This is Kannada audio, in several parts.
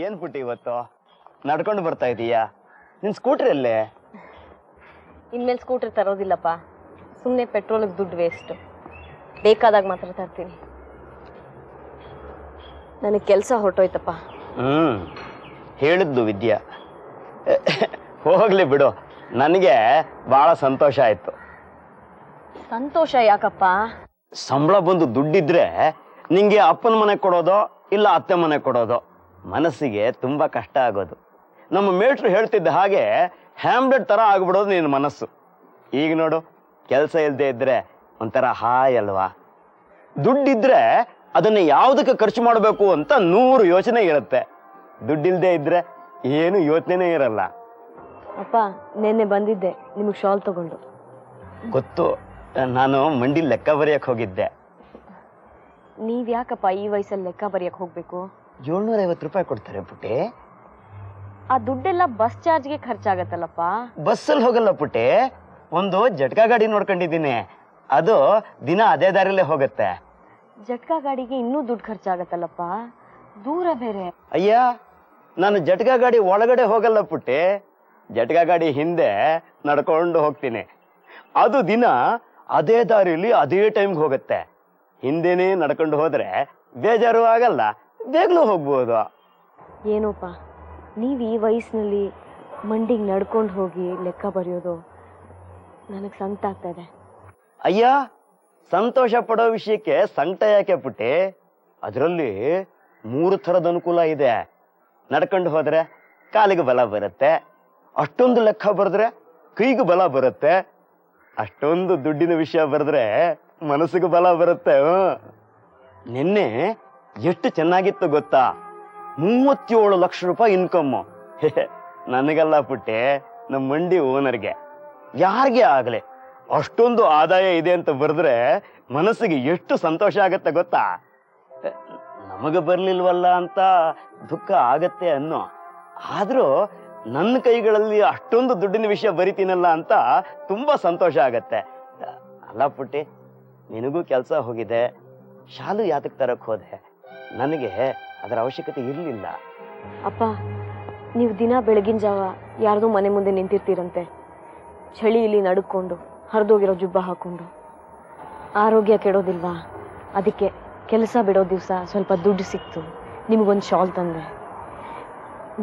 ಏನ್ ಪುಟ್ಟಿ ಇವತ್ತು ನಡ್ಕೊಂಡು ಬರ್ತಾ ಇದೀಯಾ? ನಿನ್ ಸ್ಕೂಟರ್ ಎಲ್ಲೇ? ಇನ್ಮೇಲೆ ಸ್ಕೂಟರ್ ತರೋದಿಲ್ಲಪ್ಪ, ಸುಮ್ಮನೆ ಪೆಟ್ರೋಲಿಗೆ ದುಡ್ಡು ವೇಸ್ಟ್. ಬೇಕಾದಾಗ ಮಾತ್ರ ತರ್ತೀನಿ. ನನಗೆ ಕೆಲಸ ಹೊರಟೋಯ್ತಪ್ಪ. ಹೇಳಿದ್ದು ವಿದ್ಯಾ. ಹೋಗ್ಲಿ ಬಿಡು, ನನಗೆ ಬಹಳ ಸಂತೋಷ ಆಯ್ತು. ಸಂತೋಷ ಯಾಕಪ್ಪ? ಸಂಬಳ ಬಂದು ದುಡ್ಡಿದ್ರೆ ನಿಂಗೆ ಅಪ್ಪನ ಮನೆ ಕೊಡೋದೋ ಇಲ್ಲ ಅತ್ತೆ ಮನೆ ಕೊಡೋದೋ ಮನಸ್ಸಿಗೆ ತುಂಬಾ ಕಷ್ಟ ಆಗೋದು. ನಮ್ಮ ಮೇಟ್ರು ಹೇಳ್ತಿದ್ದ ಹಾಗೆ ಹ್ಯಾಮ್ಲೆಟ್ ತರ ಆಗ್ಬಿಡೋದು ನಿನ್ನ ಮನಸ್ಸು. ಈಗ ನೋಡು, ಕೆಲಸ ಇಲ್ಲದೆ ಇದ್ರೆ ಒಂಥರ ಹಾಯ್ ಅಲ್ವಾ? ದುಡ್ಡಿದ್ರೆ ಅದನ್ನ ಯಾವುದಕ್ಕೆ ಖರ್ಚು ಮಾಡಬೇಕು ಅಂತ 100 ಯೋಚನೆ ಇರುತ್ತೆ. ದುಡ್ಡಿಲ್ದೇ ಇದ್ರೆ ಏನು ಯೋಚನೆನೇ ಇರಲ್ಲ. ಅಪ್ಪ, ನೆನ್ನೆ ಬಂದಿದ್ದೆ ನಿಮಗೆ ಶಾಲ್ ತಗೊಂಡು. ಗೊತ್ತು, ನಾನು ಮಂಡಿ ಲೆಕ್ಕ ಬರೆಯಕ್ ಹೋಗಿದ್ದೆ. ನೀವ್ ಯಾಕಪ್ಪ ಈ ವಯಸ್ಸಲ್ಲಿ ಲೆಕ್ಕ ಬರೆಯಕ್ ಹೋಗ್ಬೇಕು? 750 ರೂಪಾಯಿ ಕೊಡ್ತಾರೆ ಪುಟ್ಟೆ. ಆ ದುಡ್ಡೆಲ್ಲ ಬಸ್ ಚಾರ್ಜ್ಗೆ ಖರ್ಚಾಗತ್ತಲ್ಲಪ್ಪ. ಬಸ್ಸಲ್ಲಿ ಹೋಗಲ್ಲ ಪುಟ್ಟೆ, ಒಂದು ಜಟ್ಕಾ ಗಾಡಿ ನೋಡ್ಕೊಂಡಿದ್ದೀನಿ, ಅದು ದಿನ ಅದೇ ದಾರಿಲೇ ಹೋಗುತ್ತೆ. ಜಟ್ಕಾ ಗಾಡಿಗೆ ಇನ್ನೂ ದುಡ್ಡು ಖರ್ಚಾಗತ್ತಲ್ಲಪ್ಪ, ದೂರ ಬೇರೆ. ಅಯ್ಯ, ನಾನು ಜಟ್ಕಾ ಗಾಡಿ ಒಳಗಡೆ ಹೋಗಲ್ಲ ಪುಟ್ಟೆ, ಜಟ್ಕಾ ಗಾಡಿ ಹಿಂದೆ ನಡ್ಕೊಂಡು ಹೋಗ್ತೀನಿ. ಅದು ದಿನ ಅದೇ ದಾರಿಲಿ ಅದೇ ಟೈಮ್ಗೆ ಹೋಗುತ್ತೆ. ಹಿಂದೆನೇ ನಡ್ಕೊಂಡು ಹೋದ್ರೆ ಬೇಜಾರು ಆಗಲ್ಲ, ಬೇಗಲೂ ಹೋಗ್ಬೋದು. ಏನೋಪ್ಪ, ನೀವು ಈ ವಯಸ್ಸಿನಲ್ಲಿ ಮಂಡಿಗೆ ನಡ್ಕೊಂಡು ಹೋಗಿ ಲೆಕ್ಕ ಬರೆಯೋದು ನನಗೆ ಸಂಕಟ ಆಗ್ತಾ ಇದೆ. ಅಯ್ಯ, ಸಂತೋಷ ಪಡೋ ವಿಷಯಕ್ಕೆ ಸಂಕಟ ಯಾಕೆ ಪುಟ್ಟಿ? ಅದರಲ್ಲಿ 3 ಥರದ ಅನುಕೂಲ ಇದೆ. ನಡ್ಕೊಂಡು ಹೋದ್ರೆ ಕಾಲಿಗೆ ಬಲ ಬರುತ್ತೆ, ಅಷ್ಟೊಂದು ಲೆಕ್ಕ ಬರೆದ್ರೆ ಕೈಗೆ ಬಲ ಬರುತ್ತೆ, ಅಷ್ಟೊಂದು ದುಡ್ಡಿನ ವಿಷಯ ಬರೆದ್ರೆ ಮನಸ್ಸಿಗೆ ಬಲ ಬರುತ್ತೆ. ನಿನ್ನೆ ಎಷ್ಟು ಚೆನ್ನಾಗಿತ್ತು ಗೊತ್ತಾ? 37 ಲಕ್ಷ ರೂಪಾಯಿ ಇನ್ಕಮ್ಮು. ನನಗಲ್ಲ ಪುಟ್ಟೆ, ನಮ್ಮ ಮಂಡಿ ಓನರ್ಗೆ. ಯಾರಿಗೆ ಆಗ್ಲಿ ಅಷ್ಟೊಂದು ಆದಾಯ ಇದೆ ಅಂತ ಬರೆದ್ರೆ ಮನಸ್ಸಿಗೆ ಎಷ್ಟು ಸಂತೋಷ ಆಗತ್ತೆ ಗೊತ್ತಾ? ನಮಗೆ ಬರ್ಲಿಲ್ವಲ್ಲ ಅಂತ ದುಃಖ ಆಗತ್ತೆ ಅನ್ನೋ, ಆದ್ರೂ ನನ್ನ ಕೈಗಳಲ್ಲಿ ಅಷ್ಟೊಂದು ದುಡ್ಡಿನ ವಿಷಯ ಬರಿತೀನಲ್ಲ ಅಂತ ತುಂಬಾ ಸಂತೋಷ ಆಗತ್ತೆ. ಅಲ್ಲ ಪುಟ್ಟಿ, ನಿನಗೂ ಕೆಲಸ ಹೋಗಿದೆ, ಶಾಲು ಯಾತಕ್ ತರಕ್ ಹೋದೆ? ನನಗೆ ಅದರ ಅವಶ್ಯಕತೆ ಇರಲಿಲ್ಲ. ಅಪ್ಪ, ನೀವು ದಿನ ಬೆಳಗಿನ ಜಾವ ಯಾರ್ದೋ ಮನೆ ಮುಂದೆ ನಿಂತಿರ್ತೀರಂತೆ, ಚಳಿಯಲ್ಲಿ ನಡ್ಕೊಂಡು ಹರಿದೋಗಿರೋ ಜುಬ್ಬ ಹಾಕೊಂಡು. ಆರೋಗ್ಯ ಕೆಡೋದಿಲ್ವಾ? ಅದಕ್ಕೆ ಕೆಲಸ ಬಿಡೋ ದಿವಸ ಸ್ವಲ್ಪ ದುಡ್ಡು ಸಿಕ್ತು, ನಿಮಗೊಂದು ಶಾಲ್ ತಂದೆ.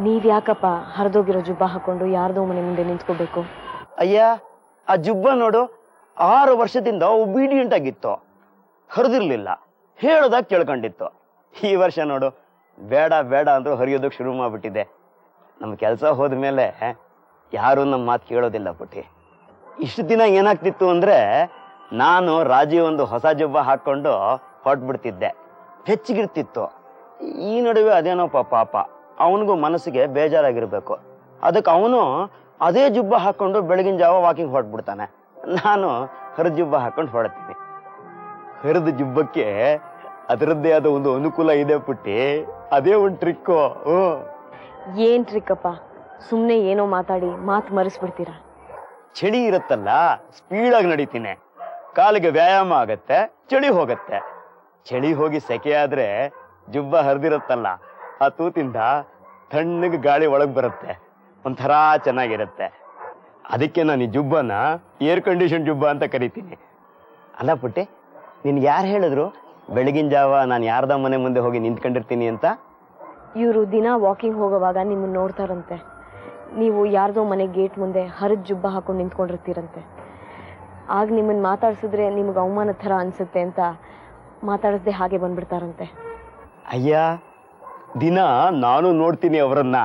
ನೀವ್ಯಾಕಪ್ಪ ಹರಿದೋಗಿರೋ ಜುಬ್ಬ ಹಾಕೊಂಡು ಯಾರ್ದೋ ಮನೆ ಮುಂದೆ ನಿಂತ್ಕೋಬೇಕು? ಅಯ್ಯ, ಆ ಜುಬ್ಬ ನೋಡು, 6 ವರ್ಷದಿಂದ ಒಬೀಡಿಯಂಟ್ ಆಗಿತ್ತು, ಹರಿದಿರ್ಲಿಲ್ಲ, ಹೇಳೋದಾಗ ಕೇಳ್ಕೊಂಡಿತ್ತು. ಈ ವರ್ಷ ನೋಡು, ಬೇಡ ಬೇಡ ಅಂದ್ರೂ ಹರಿಯೋದಕ್ಕೆ ಶುರು ಮಾಡ್ಬಿಟ್ಟಿದೆ. ನಮ್ಮ ಕೆಲಸ ಹೋದ್ಮೇಲೆ ಯಾರು ನಮ್ಮ ಮಾತು ಕೇಳೋದಿಲ್ಲ ಪುಟ್ಟಿ. ಇಷ್ಟು ದಿನ ಏನಾಗ್ತಿತ್ತು ಅಂದ್ರೆ, ನಾನು ರಾಜಿ ಒಂದು ಹೊಸ ಜುಬ್ಬ ಹಾಕೊಂಡು ಹೊರಟ್ಬಿಡ್ತಿದ್ದೆ, ಹೆಚ್ಚಿಗಿರ್ತಿತ್ತು. ಈ ನಡುವೆ ಅದೇನೋ ಪಾಪ ಅವನಿಗೂ ಮನಸ್ಸಿಗೆ ಬೇಜಾರಾಗಿರ್ಬೇಕು, ಅದಕ್ಕೆ ಅವನು ಅದೇ ಜುಬ್ಬ ಹಾಕೊಂಡು ಬೆಳಗಿನ ಜಾವ ವಾಕಿಂಗ್ ಹೊರಟ್ಬಿಡ್ತಾನೆ. ನಾನು ಹರಿದ ಜುಬ್ಬ ಹಾಕೊಂಡು ಹೊರಡ್ತೀನಿ. ಹರಿದ ಜುಬ್ಬಕ್ಕೆ ಅದರದ್ದೇ ಆದ ಒಂದು ಅನುಕೂಲ ಇದೆ ಪುಟ್ಟಿ, ಅದೇ ಒಂದು ಟ್ರಿಕ್ಕು. ಏನ್ ಟ್ರಿಕ್ಕಪ್ಪ? ಸುಮ್ನೆ ಏನೋ ಮಾತಾಡಿ ಮಾತು ಮರೆಸ್ಬಿಡ್ತೀರಾ. ಚಳಿ ಇರುತ್ತಲ್ಲ, ಸ್ಪೀಡಾಗಿ ನಡೀತೀನಿ, ಕಾಲಿಗೆ ವ್ಯಾಯಾಮ ಆಗತ್ತೆ, ಚಳಿ ಹೋಗತ್ತೆ. ಚಳಿ ಹೋಗಿ ಸೆಕೆ ಆದ್ರೆ ಜುಬ್ಬ ಹರಿದಿರುತ್ತಲ್ಲ, ಆ ತೂತಿಂದ ತಣ್ಣಗೆ ಗಾಳಿ ಒಳಗ್ ಬರುತ್ತೆ, ಒಂಥರ ಚೆನ್ನಾಗಿರುತ್ತೆ. ಅದಕ್ಕೆ ನಾನು ಈ ಜುಬ್ಬನ ಏರ್ ಕಂಡೀಷನ್ ಜುಬ್ಬ ಅಂತ ಕರಿತೀನಿ. ಅಲ್ಲ ಪುಟ್ಟಿ, ನಿನ್ಗೆ ಯಾರು ಹೇಳಿದ್ರು ಬೆಳಗಿನ ಜಾವ ನಾನು ಯಾರ್ದ ಮನೆ ಮುಂದೆ ಹೋಗಿ ನಿಂತ್ಕೊಂಡಿರ್ತೀನಿ ಅಂತ? ಇವರು ದಿನ ವಾಕಿಂಗ್ ಹೋಗೋವಾಗ ನಿಮ್ಮನ್ನ ನೋಡ್ತಾರಂತೆ, ನೀವು ಯಾರ್ದೋ ಮನೆ ಗೇಟ್ ಮುಂದೆ ಹರಿದ ಜುಬ್ಬ ಹಾಕೊಂಡು ನಿಂತ್ಕೊಂಡಿರ್ತೀರಂತೆ. ಆಗ ನಿಮ್ಮನ್ನ ಮಾತಾಡ್ಸಿದ್ರೆ ನಿಮ್ಗೆ ಅವಮಾನ ಥರ ಅನ್ಸುತ್ತೆ ಅಂತ ಮಾತಾಡಿಸ್ದೆ ಹಾಗೆ ಬಂದ್ಬಿಡ್ತಾರಂತೆ. ಅಯ್ಯ, ದಿನ ನಾನು ನೋಡ್ತೀನಿ ಅವರನ್ನ,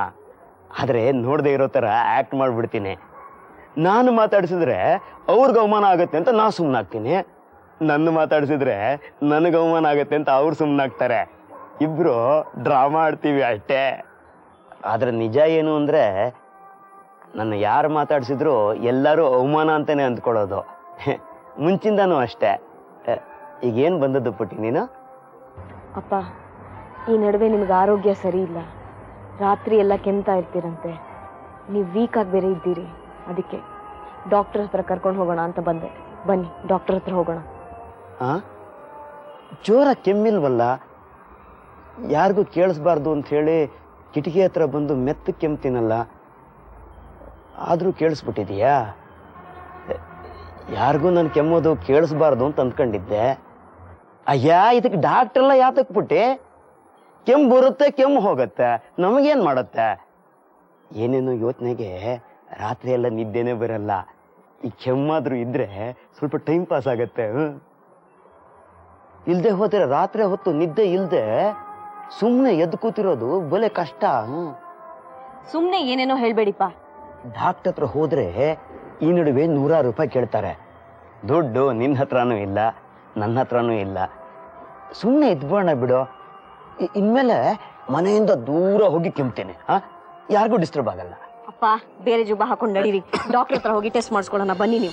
ಆದ್ರೆ ನೋಡದೆ ಇರೋ ತರ ಆಕ್ಟ್ ಮಾಡ್ಬಿಡ್ತೀನಿ. ನಾನು ಮಾತಾಡಿಸಿದ್ರೆ ಅವ್ರಿಗೆ ಅವಮಾನ ಆಗತ್ತೆ ಅಂತ ನಾ ಸುಮ್ಮನಾಗ್ತೀನಿ, ನನ್ನ ಮಾತಾಡಿಸಿದ್ರೆ ನನಗೆ ಅವಮಾನ ಆಗತ್ತೆ ಅಂತ ಅವ್ರು ಸುಮ್ಮನಾಗ್ತಾರೆ. ಇಬ್ರು ಡ್ರಾಮಾ ಆಡ್ತೀವಿ ಅಷ್ಟೇ. ಆದ್ರೆ ನಿಜ ಏನು ಅಂದ್ರೆ, ನನ್ನ ಯಾರು ಮಾತಾಡಿಸಿದ್ರು ಎಲ್ಲರೂ ಅವಮಾನ ಅಂತಾನೆ ಅಂದ್ಕೊಳ್ಳೋದು. ಮುಂಚಿಂದಾನು ಅಷ್ಟೇ. ಈಗೇನು ಬಂದದ್ದು ಪುಟ್ಟಿ ನೀನು? ಅಪ್ಪ, ಈ ನಡುವೆ ನಿಮ್ಗೆ ಆರೋಗ್ಯ ಸರಿ ಇಲ್ಲ, ರಾತ್ರಿ ಎಲ್ಲ ಕೆಮ್ತಾ ಇರ್ತೀರಂತೆ, ನೀವು ವೀಕ್ ಆಗಿ ಬೇರೆ ಇದ್ದೀರಿ, ಅದಕ್ಕೆ ಡಾಕ್ಟರ್ ಹತ್ರ ಕರ್ಕೊಂಡು ಹೋಗೋಣ ಅಂತ ಬಂದೆ. ಬನ್ನಿ ಡಾಕ್ಟರ್ ಹತ್ರ ಹೋಗೋಣ. ಜೋರ ಕೆಮ್ಮಿಲ್ವಲ್ಲ? ಯಾರಿಗೂ ಕೇಳಿಸ್ಬಾರ್ದು ಅಂತ ಹೇಳಿ ಕಿಟಕಿ ಹತ್ರ ಬಂದು ಮೆತ್ತ ಕೆಮ್ತೀನಲ್ಲ, ಆದ್ರೂ ಕೇಳಿಸ್ಬಿಟ್ಟಿದೀಯಾ? ಯಾರಿಗೂ ನಾನು ಕೆಮ್ಮೋದು ಕೇಳಿಸ್ಬಾರ್ದು ಅಂತ ಅಂದ್ಕೊಂಡಿದ್ದೆ. ಅಯ್ಯ, ಇದಕ್ಕೆ ಡಾಕ್ಟ್ರೆಲ್ಲ ಯಾತಕ್ ಬಿಟ್ಟಿ? ಕೆಮ್ಮು ಬರುತ್ತೆ, ಕೆಮ್ಮು ಹೋಗತ್ತೆ, ನಮಗೇನ್ ಮಾಡತ್ತೆ? ಏನೇನೋ ಯೋಚನೆಗೆ ರಾತ್ರಿ ಎಲ್ಲ ನಿದ್ದೆನೆ ಬರಲ್ಲ. ಈ ಕೆಮ್ಮಾದ್ರೂ ಇದ್ರೆ ಸ್ವಲ್ಪ ಟೈಮ್ ಪಾಸ್ ಆಗತ್ತೆ. ಇಲ್ದೆ ಹೋದ್ರೆ ರಾತ್ರಿ ಹೊತ್ತು ನಿದ್ದೆ ಇಲ್ದೆ ಸುಮ್ನೆ ಎದ್ದು ಕೂತಿರೋದು ಬಲೆ ಕಷ್ಟ. ಸುಮ್ನೆ ಏನೇನೋ ಹೇಳ್ಬೇಡಿಪ್ಪ. ಡಾಕ್ಟರ್ ಹತ್ರ ಹೋದ್ರೆ ಈ ನಡುವೆ 100 ರೂಪಾಯಿ ಕೇಳ್ತಾರೆ. ದುಡ್ಡು ನಿನ್ನ ಹತ್ರನೂ ಇಲ್ಲ, ನನ್ನ ಹತ್ರನೂ ಇಲ್ಲ. ಸುಮ್ನೆ ಇದ್ಬೋಣ ಬಿಡು. ಇನ್ಮೇಲೆ ಮನೆಯಿಂದ ದೂರ ಹೋಗಿ ಕೆಮ್ತೇನೆ. ಯಾರಿಗೂ ಡಿಸ್ಟರ್ಬ್ ಆಗಲ್ಲ. ಅಪ್ಪ, ಬೇರೆ ಜುಬ್ಬ ಹಾಕೊಂಡು ನಡೀರಿ. ಡಾಕ್ಟರ್ ಹತ್ರ ಹೋಗಿ ಟೆಸ್ಟ್ ಮಾಡಿಸ್ಕೊಳ್ಳೋಣ ಬನ್ನಿ ನೀವು.